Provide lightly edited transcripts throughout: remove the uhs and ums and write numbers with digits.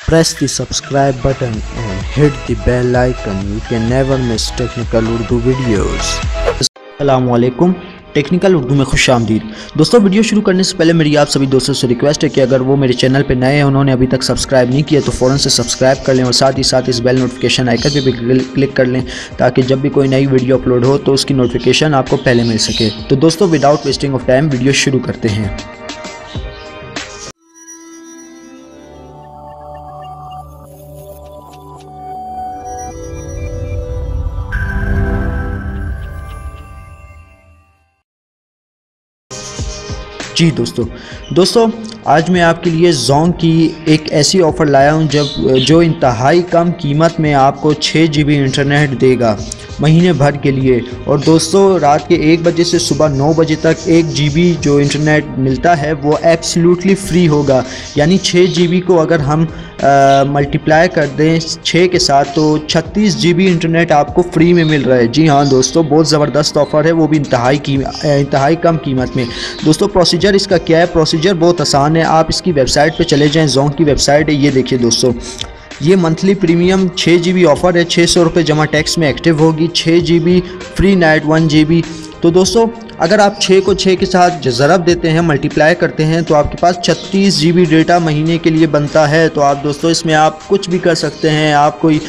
Press the subscribe button and hit the bell icon. You can never miss technical Urdu videos. अस्सलाम वालेकुम, technical Urdu में खुश आमदीद। दोस्तों, वीडियो शुरू करने से पहले मेरी आप सभी दोस्तों से रिक्वेस्ट है कि अगर वो मेरे चैनल पे नए हैं, उन्होंने अभी तक सब्सक्राइब नहीं किया तो फ़ौरन से सब्सक्राइब कर लें और साथ ही साथ इस बेल नोटिफिकेशन आइकन पे भी क्लिक कर लें ताकि जब भी कोई नई वीडियो अपलोड हो तो उसकी नोटिफिकेशन आपको पहले मिल सके। तो दोस्तों, without wasting of time video शुरू करते हैं। जी दोस्तों आज मैं आपके लिए जोंग की एक ऐसी ऑफ़र लाया हूं जो इंतहाई कम कीमत में आपको 6 GB इंटरनेट देगा महीने भर के लिए। और दोस्तों, रात के 1 बजे से सुबह 9 बजे तक 1 GB जो इंटरनेट मिलता है वो एब्सोल्युटली फ्री होगा। यानी 6 GB को अगर हम मल्टीप्लाई कर दें 6 के साथ तो 36 GB इंटरनेट आपको फ्री में मिल रहा है। जी हाँ दोस्तों, बहुत ज़बरदस्त ऑफ़र है, वो भी इंतहाई कम कीमत में। दोस्तों, प्रोसीजर इसका क्या है? प्रोसीजर बहुत आसान है। आप इसकी वेबसाइट पे चले जाएं, जोंग की वेबसाइट है, ये देखिए दोस्तों। ये मंथली प्रीमियम 6 GB ऑफ़र है, 600 रुपये जमा टैक्स में एक्टिव होगी। 6 GB फ्री नाइट 1 GB। तो दोस्तों, अगर आप 6 को 6 के साथ ज़रब देते हैं, मल्टीप्लाई करते हैं तो आपके पास 36 GB डेटा महीने के लिए बनता है। तो आप दोस्तों, इसमें आप कुछ भी कर सकते हैं। आप कोई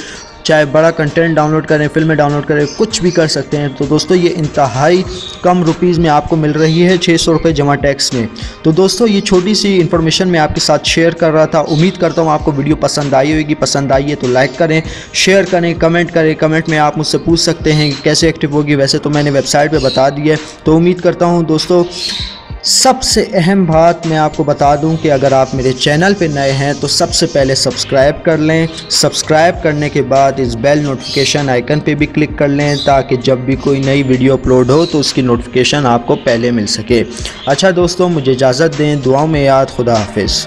चाहे बड़ा कंटेंट डाउनलोड करें, फिल्में डाउनलोड करें, कुछ भी कर सकते हैं। तो दोस्तों, ये इंतहाई कम रुपीज़ में आपको मिल रही है, 600 रुपये जमा टैक्स में। तो दोस्तों, ये छोटी सी इन्फॉर्मेशन मैं आपके साथ शेयर कर रहा था। उम्मीद करता हूँ आपको वीडियो पसंद आई होगी। पसंद आई है तो लाइक करें, शेयर करें, कमेंट करें। कमेंट में आप मुझसे पूछ सकते हैं कि कैसे एक्टिव होगी। वैसे तो मैंने वेबसाइट पर बता दी है। तो उम्मीद करता हूँ दोस्तों, सबसे अहम बात मैं आपको बता दूं कि अगर आप मेरे चैनल पे नए हैं तो सबसे पहले सब्सक्राइब कर लें। सब्सक्राइब करने के बाद इस बेल नोटिफिकेशन आइकन पे भी क्लिक कर लें ताकि जब भी कोई नई वीडियो अपलोड हो तो उसकी नोटिफिकेशन आपको पहले मिल सके। अच्छा दोस्तों, मुझे इजाज़त दें, दुआओं में याद। खुदा हाफिज़।